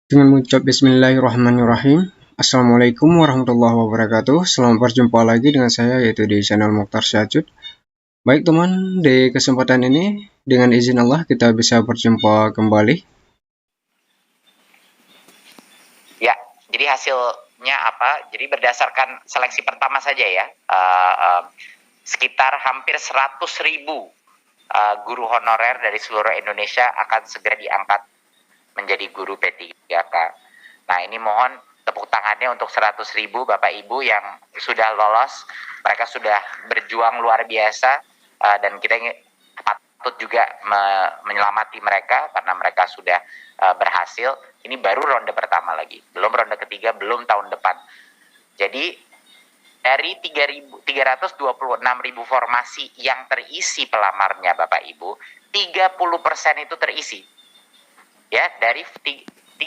Dengan mengucap Bismillahirrahmanirrahim. Assalamualaikum warahmatullahi wabarakatuh. Selamat berjumpa lagi dengan saya yaitu di channel Mokhtar Syahjud. Baik teman, di kesempatan ini dengan izin Allah kita bisa berjumpa kembali. Ya, jadi hasilnya apa? Jadi berdasarkan seleksi pertama saja ya, sekitar hampir 100.000 guru honorer dari seluruh Indonesia akan segera diangkat menjadi guru P3K. Nah, ini mohon tepuk tangannya untuk 100.000 Bapak Ibu yang sudah lolos. Mereka sudah berjuang luar biasa, dan kita patut juga menyelamati mereka karena mereka sudah berhasil. Ini baru ronde pertama lagi, belum ronde ketiga, belum tahun depan. Jadi dari 326.000 formasi yang terisi pelamarnya Bapak Ibu, 30% itu terisi. Ya, dari 30%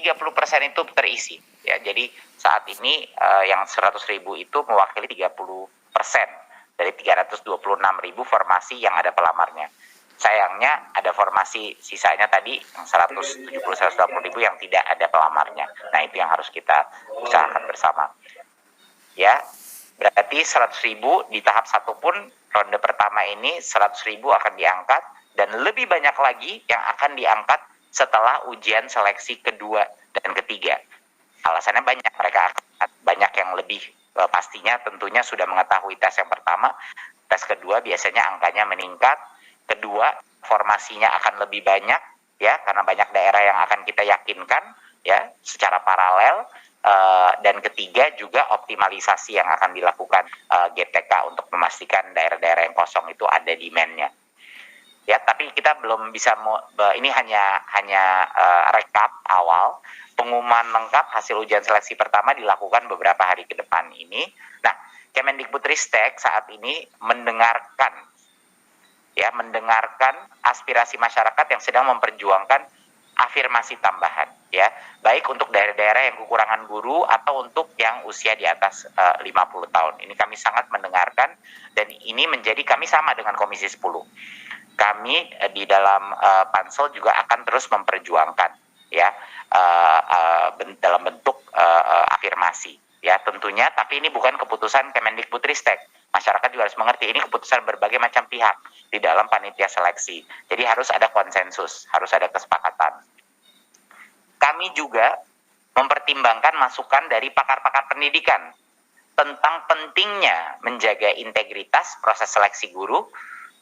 itu terisi. Ya, jadi saat ini yang 100.000 itu mewakili 30% dari 326.000 formasi yang ada pelamarnya. Sayangnya ada formasi sisanya tadi yang 170-180.000 yang tidak ada pelamarnya. Nah, itu yang harus kita usahakan bersama. Ya, berarti 100.000 di tahap 1 pun ronde pertama ini 100.000 akan diangkat dan lebih banyak lagi yang akan diangkat setelah ujian seleksi kedua dan ketiga. Alasannya banyak, mereka akan banyak yang lebih pastinya tentunya sudah mengetahui tes yang pertama, tes kedua biasanya angkanya meningkat, kedua formasinya akan lebih banyak ya karena banyak daerah yang akan kita yakinkan ya secara paralel. Dan ketiga juga optimalisasi yang akan dilakukan GTK untuk memastikan daerah-daerah yang kosong itu ada demand-nya. Ya, tapi kita belum bisa ini hanya rekap awal. Pengumuman lengkap hasil ujian seleksi pertama dilakukan beberapa hari ke depan ini. Nah, Kemendikbudristek saat ini mendengarkan aspirasi masyarakat yang sedang memperjuangkan afirmasi tambahan ya, baik untuk daerah-daerah yang kekurangan guru atau untuk yang usia di atas 50 tahun. Ini kami sangat mendengarkan dan ini menjadi kami sama dengan Komisi 10. Kami di dalam Pansel juga akan terus memperjuangkan ya dalam bentuk afirmasi ya tentunya, tapi ini bukan keputusan Kemendikbudristek. Masyarakat juga harus mengerti ini keputusan berbagai macam pihak di dalam panitia seleksi. Jadi harus ada konsensus, harus ada kesepakatan. Kami juga mempertimbangkan masukan dari pakar-pakar pendidikan tentang pentingnya menjaga integritas proses seleksi guru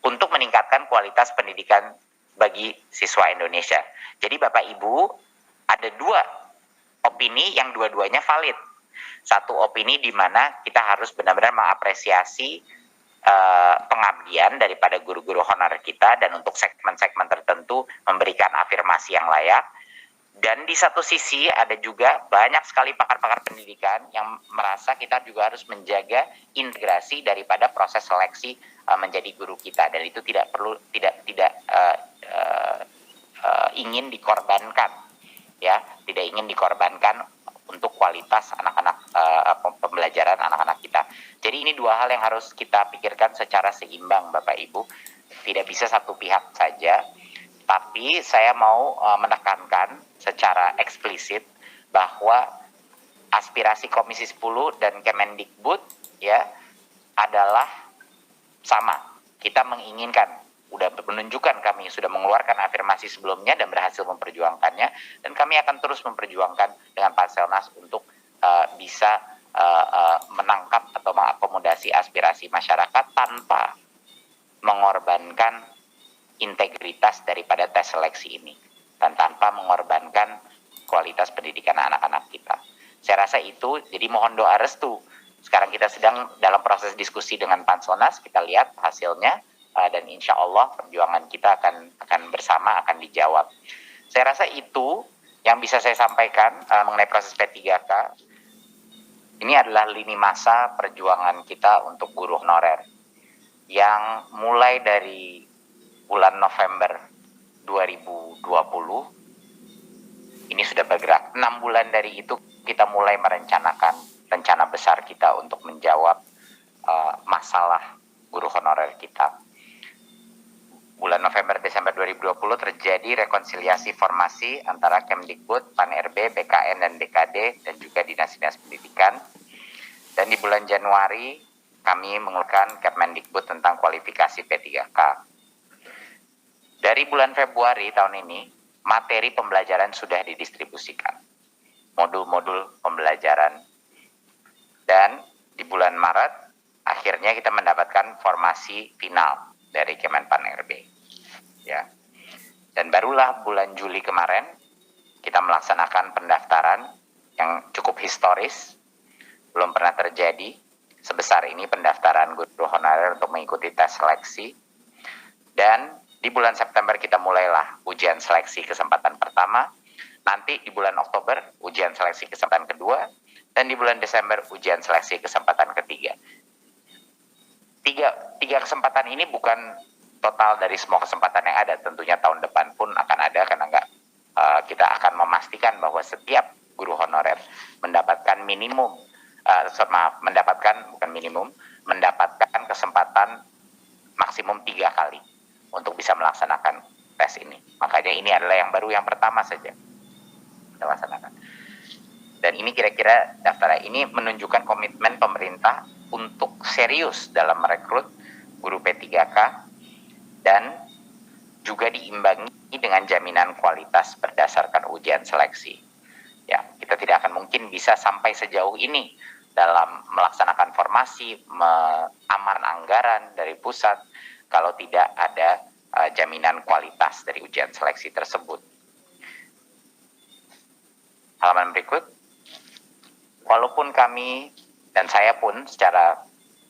untuk meningkatkan kualitas pendidikan bagi siswa Indonesia. Jadi Bapak Ibu, ada dua opini yang dua-duanya valid. Satu opini di mana kita harus benar-benar mengapresiasi pengabdian daripada guru-guru honorer kita dan untuk segmen-segmen tertentu memberikan afirmasi yang layak. Dan di satu sisi ada juga banyak sekali pakar-pakar pendidikan yang merasa kita juga harus menjaga integrasi daripada proses seleksi menjadi guru kita, dan itu tidak ingin dikorbankan ya, tidak ingin dikorbankan untuk kualitas anak-anak pembelajaran anak-anak kita. Jadi ini dua hal yang harus kita pikirkan secara seimbang Bapak Ibu, tidak bisa satu pihak saja. Tapi saya mau menekankan secara eksplisit bahwa aspirasi Komisi 10 dan Kemendikbud ya adalah sama. Kita menginginkan, sudah menunjukkan kami sudah mengeluarkan afirmasi sebelumnya dan berhasil memperjuangkannya, dan kami akan terus memperjuangkan dengan Panselnas untuk bisa menangkap atau mengakomodasi aspirasi masyarakat tanpa mengorbankan integritas daripada tes seleksi ini dan tanpa mengorbankan kualitas pendidikan anak-anak kita. Saya rasa itu, jadi mohon doa restu. Sekarang kita sedang dalam proses diskusi dengan Panselnas, kita lihat hasilnya dan insya Allah perjuangan kita akan bersama, akan dijawab. Saya rasa itu yang bisa saya sampaikan mengenai proses P3K. Ini adalah lini masa perjuangan kita untuk guru honorer yang mulai dari bulan November 2020 ini sudah bergerak. 6 bulan dari itu kita mulai merencanakan rencana besar kita untuk menjawab masalah guru honorer kita. Bulan November Desember Desember 2020 terjadi rekonsiliasi formasi antara Kemdikbud, Pan-RB, BKN, dan DKD, dan juga Dinas-Dinas Pendidikan. Dan di bulan Januari, kami mengeluarkan Kemendikbud tentang kualifikasi P3K. Dari bulan Februari tahun ini, materi pembelajaran sudah didistribusikan. Modul-modul pembelajaran. Dan di bulan Maret, akhirnya kita mendapatkan formasi final dari Kemenpan-RB. Ya. Dan barulah bulan Juli kemarin, kita melaksanakan pendaftaran yang cukup historis, belum pernah terjadi sebesar ini pendaftaran guru honorer untuk mengikuti tes seleksi. Dan di bulan September kita mulailah ujian seleksi kesempatan pertama, nanti di bulan Oktober ujian seleksi kesempatan kedua, dan di bulan Desember ujian seleksi kesempatan ketiga. Tiga kesempatan ini bukan total dari semua kesempatan yang ada, tentunya tahun depan pun akan ada, karena kita akan memastikan bahwa setiap guru honorer mendapatkan mendapatkan kesempatan maksimum 3 kali untuk bisa melaksanakan tes ini. Makanya ini adalah yang baru, yang pertama saja kita laksanakan. Dan ini kira-kira daftar ini menunjukkan komitmen pemerintah untuk serius dalam merekrut guru P3K dan juga diimbangi dengan jaminan kualitas berdasarkan ujian seleksi. Ya, kita tidak akan mungkin bisa sampai sejauh ini dalam melaksanakan formasi, aman anggaran dari pusat, kalau tidak ada jaminan kualitas dari ujian seleksi tersebut. Halaman berikut. Walaupun kami dan saya pun secara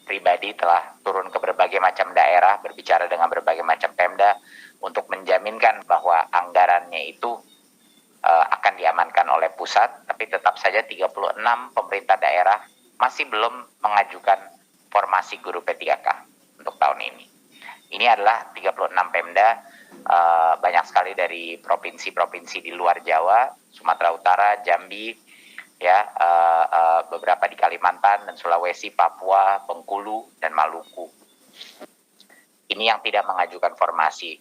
pribadi telah turun ke berbagai macam daerah, berbicara dengan berbagai macam Pemda untuk menjaminkan bahwa anggarannya itu akan diamankan oleh pusat, tapi tetap saja 36 pemerintah daerah masih belum mengajukan formasi guru P3K untuk tahun ini. Ini adalah 36 Pemda, banyak sekali dari provinsi-provinsi di luar Jawa, Sumatera Utara, Jambi, ya, beberapa di Kalimantan dan Sulawesi, Papua, Bengkulu, dan Maluku. Ini yang tidak mengajukan formasi.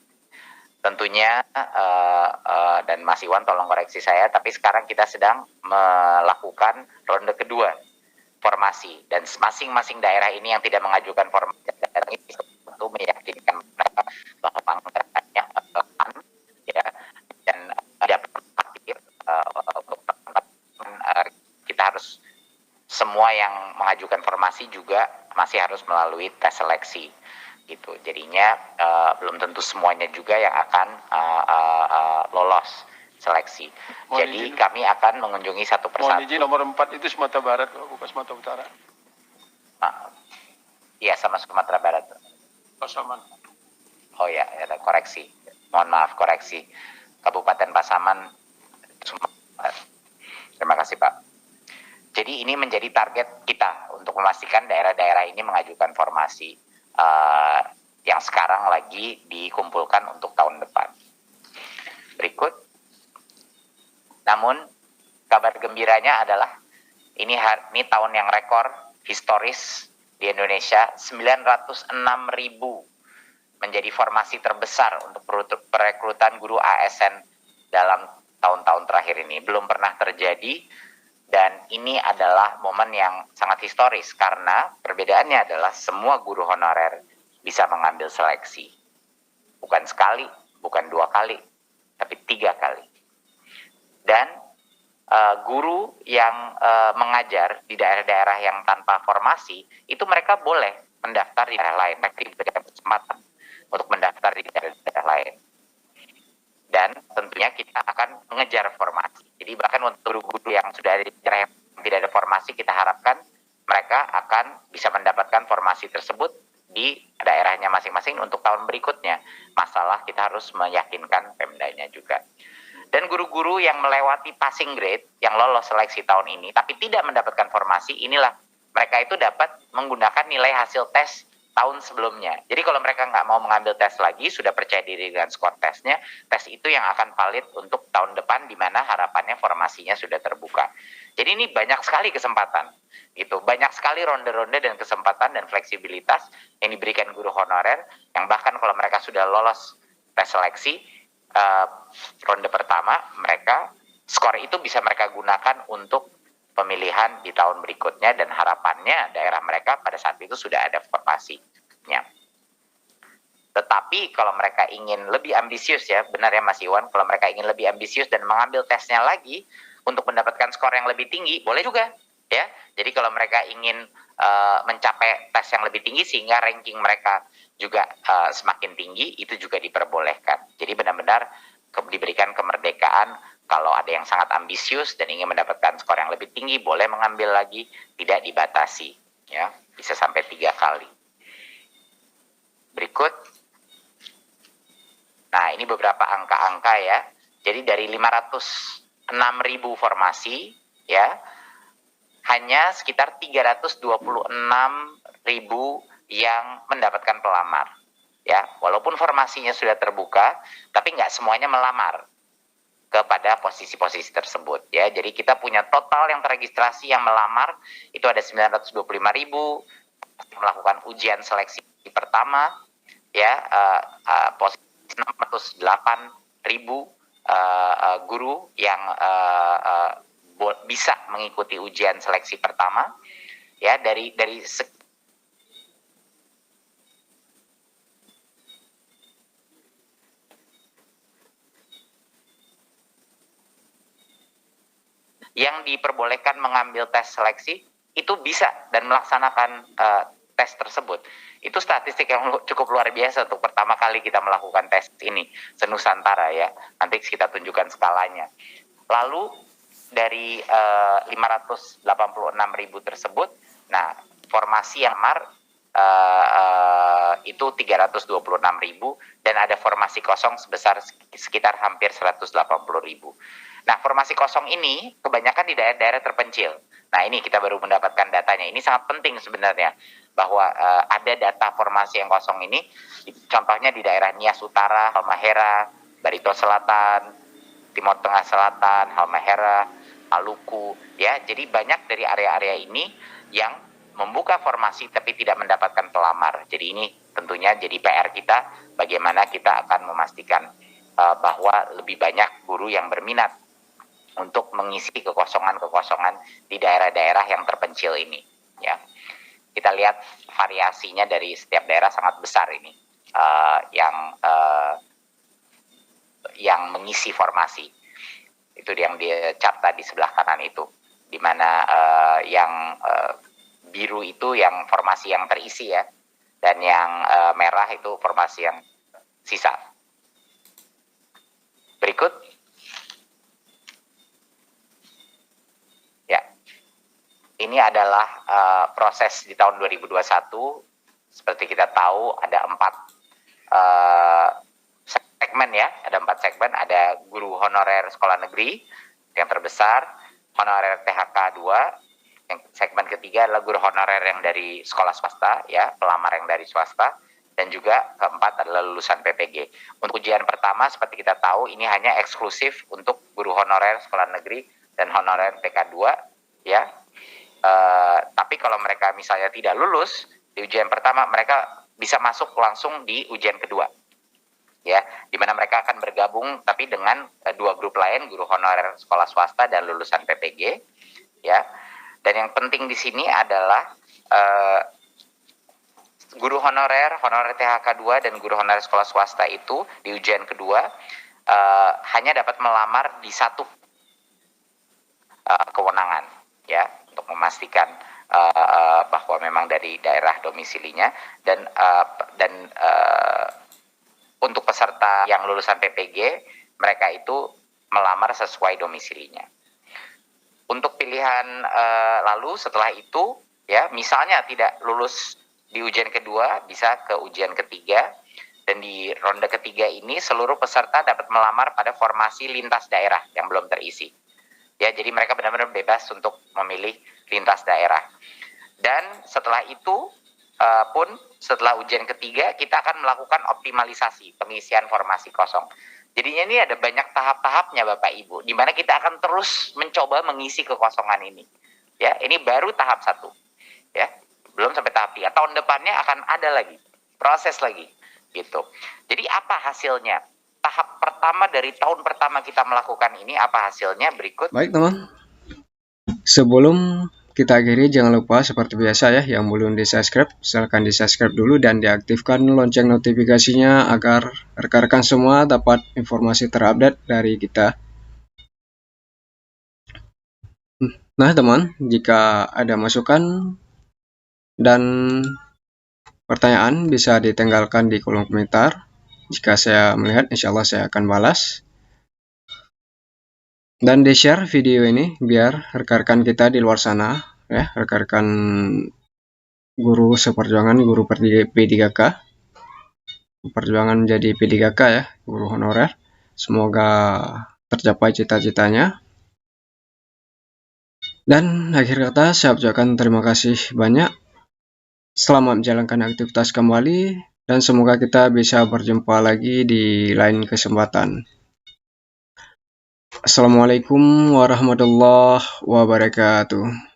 Tentunya, dan Mas Iwan tolong koreksi saya, tapi sekarang kita sedang melakukan ronde kedua formasi, dan masing-masing daerah ini yang tidak mengajukan formasi itu meyakinkan mereka bahwa anggarannya aman, ya, dan dapat hadir untuk kita harus semua yang mengajukan formasi juga masih harus melalui tes seleksi gitu. Jadinya belum tentu semuanya juga yang akan lolos seleksi. Jadi kami akan mengunjungi satu persatu. Mohon izin, nomor 4 itu Sumatera Barat, bukan Sumatera Utara. Iya, sama Sumatera Barat. Pasaman. Oh ya, ada koreksi. Mohon maaf, koreksi. Kabupaten Pasaman, Sumatera Barat. Terima kasih, Pak. Jadi ini menjadi target kita untuk memastikan daerah-daerah ini mengajukan formasi yang sekarang lagi dikumpulkan untuk tahun depan. Berikut. Namun kabar gembiranya adalah ini tahun yang rekor historis di Indonesia, 906.000 menjadi formasi terbesar untuk perekrutan guru ASN dalam tahun-tahun terakhir ini. Belum pernah terjadi, dan ini adalah momen yang sangat historis karena perbedaannya adalah semua guru honorer bisa mengambil seleksi. Bukan sekali, bukan 2 kali, tapi 3 kali. Dan guru yang mengajar di daerah-daerah yang tanpa formasi, itu mereka boleh mendaftar di daerah lain. Mereka diberikan kesempatan untuk mendaftar di daerah lain. Dan tentunya kita akan mengejar formasi. Jadi bahkan untuk guru-guru yang sudah ada di daerah yang tidak ada formasi, kita harapkan mereka akan bisa mendapatkan formasi tersebut di daerahnya masing-masing untuk tahun berikutnya. Masalah kita harus meyakinkan Pemdanya juga. Dan guru-guru yang melewati passing grade, yang lolos seleksi tahun ini, tapi tidak mendapatkan formasi, inilah mereka itu dapat menggunakan nilai hasil tes tahun sebelumnya. Jadi kalau mereka nggak mau mengambil tes lagi, sudah percaya diri dengan skor tesnya, tes itu yang akan valid untuk tahun depan, di mana harapannya formasinya sudah terbuka. Jadi ini banyak sekali kesempatan, gitu. Banyak sekali ronde-ronde dan kesempatan dan fleksibilitas yang diberikan guru honorer, yang bahkan kalau mereka sudah lolos tes seleksi ronde pertama, skor itu bisa mereka gunakan untuk pemilihan di tahun berikutnya, dan harapannya daerah mereka pada saat itu sudah ada formasinya. Tetapi kalau mereka ingin lebih ambisius, ya benar ya Mas Iwan, kalau mereka ingin lebih ambisius dan mengambil tesnya lagi untuk mendapatkan skor yang lebih tinggi, boleh juga ya. Jadi kalau mereka ingin mencapai tes yang lebih tinggi sehingga ranking mereka juga semakin tinggi, itu juga diperbolehkan. Jadi benar-benar diberikan kemerdekaan. Kalau ada yang sangat ambisius dan ingin mendapatkan skor yang lebih tinggi, boleh mengambil lagi, tidak dibatasi, ya, bisa sampai 3 kali. Berikut. Nah, ini beberapa angka-angka ya. Jadi dari 506.000 formasi, ya, hanya sekitar 326.000 yang mendapatkan pelamar. Ya, walaupun formasinya sudah terbuka, tapi nggak semuanya melamar kepada posisi-posisi tersebut. Ya, jadi kita punya total yang terregistrasi yang melamar itu ada 925.000, melakukan ujian seleksi pertama, ya, posisi 608.000 guru yang bisa mengikuti ujian seleksi pertama, ya, dari yang diperbolehkan mengambil tes seleksi itu bisa dan melaksanakan tes tersebut. Itu statistik yang cukup luar biasa untuk pertama kali kita melakukan tes ini se-Nusantara, ya. Nanti kita tunjukkan skalanya. Lalu dari 586.000 tersebut, nah, formasi yang itu 326.000 dan ada formasi kosong sebesar sekitar hampir 180.000. Nah, formasi kosong ini kebanyakan di daerah-daerah terpencil. Nah, ini kita baru mendapatkan datanya. Ini sangat penting sebenarnya bahwa ada data formasi yang kosong ini. Contohnya di daerah Nias Utara, Halmahera, Barito Selatan, Timur Tengah Selatan, Halmahera, Maluku, ya. Jadi banyak dari area-area ini yang membuka formasi tapi tidak mendapatkan pelamar. Jadi ini tentunya jadi PR kita, bagaimana kita akan memastikan bahwa lebih banyak guru yang berminat untuk mengisi kekosongan-kekosongan di daerah-daerah yang terpencil ini, ya. Kita lihat variasinya dari setiap daerah sangat besar ini, yang mengisi formasi. Itu yang dicatat di sebelah kanan itu, di mana yang biru itu yang formasi yang terisi, ya, dan yang merah itu formasi yang sisa. Berikut. Ya, ini adalah proses di tahun 2021. Seperti kita tahu ada 4 segmen, ya, ada 4 segmen. Ada guru honorer sekolah negeri yang terbesar, honorer THK 2, yang segmen ketiga adalah guru honorer yang dari sekolah swasta, ya, pelamar yang dari swasta, dan juga keempat adalah lulusan PPG. Untuk ujian pertama seperti kita tahu ini hanya eksklusif untuk guru honorer sekolah negeri dan honorer TK 2, ya. Tapi kalau mereka misalnya tidak lulus di ujian pertama, mereka bisa masuk langsung di ujian kedua, ya, di mana mereka akan bergabung tapi dengan 2 grup lain, guru honorer sekolah swasta dan lulusan PPG, ya. Dan yang penting di sini adalah guru honorer THK 2 dan guru honorer sekolah swasta itu di ujian kedua hanya dapat melamar di 1 kewenangan, ya, untuk memastikan bahwa memang dari daerah domisilinya, dan untuk peserta yang lulusan PPG mereka itu melamar sesuai domisilinya. Untuk pilihan lalu setelah itu, ya, misalnya tidak lulus di ujian kedua, bisa ke ujian ketiga, dan di ronde ketiga ini seluruh peserta dapat melamar pada formasi lintas daerah yang belum terisi, ya. Jadi mereka benar-benar bebas untuk memilih lintas daerah. Dan setelah itu pun setelah ujian ketiga kita akan melakukan optimalisasi pengisian formasi kosong. Jadinya ini ada banyak tahap-tahapnya Bapak Ibu, di mana kita akan terus mencoba mengisi kekosongan ini, ya. Ini baru tahap 1, ya, belum sampai tahap 3. Tahun depannya akan ada lagi, proses lagi, gitu. Jadi apa hasilnya? Tahap pertama dari tahun pertama kita melakukan ini, apa hasilnya? Berikut. Baik teman, sebelum kita akhiri, jangan lupa seperti biasa ya, yang belum di-subscribe, silahkan di-subscribe dulu dan diaktifkan lonceng notifikasinya agar rekan-rekan semua dapat informasi terupdate dari kita. Nah teman, jika ada masukan dan pertanyaan bisa ditinggalkan di kolom komentar. Jika saya melihat, insya Allah saya akan balas. Dan di-share video ini biar rekan-rekan kita di luar sana, ya, rekan-rekan guru seperjuangan, guru P3K, perjuangan menjadi P3K ya, guru honorer. Semoga tercapai cita-citanya. Dan akhir kata saya ucapkan terima kasih banyak. Selamat menjalankan aktivitas kembali dan semoga kita bisa berjumpa lagi di lain kesempatan. Assalamualaikum warahmatullahi wabarakatuh.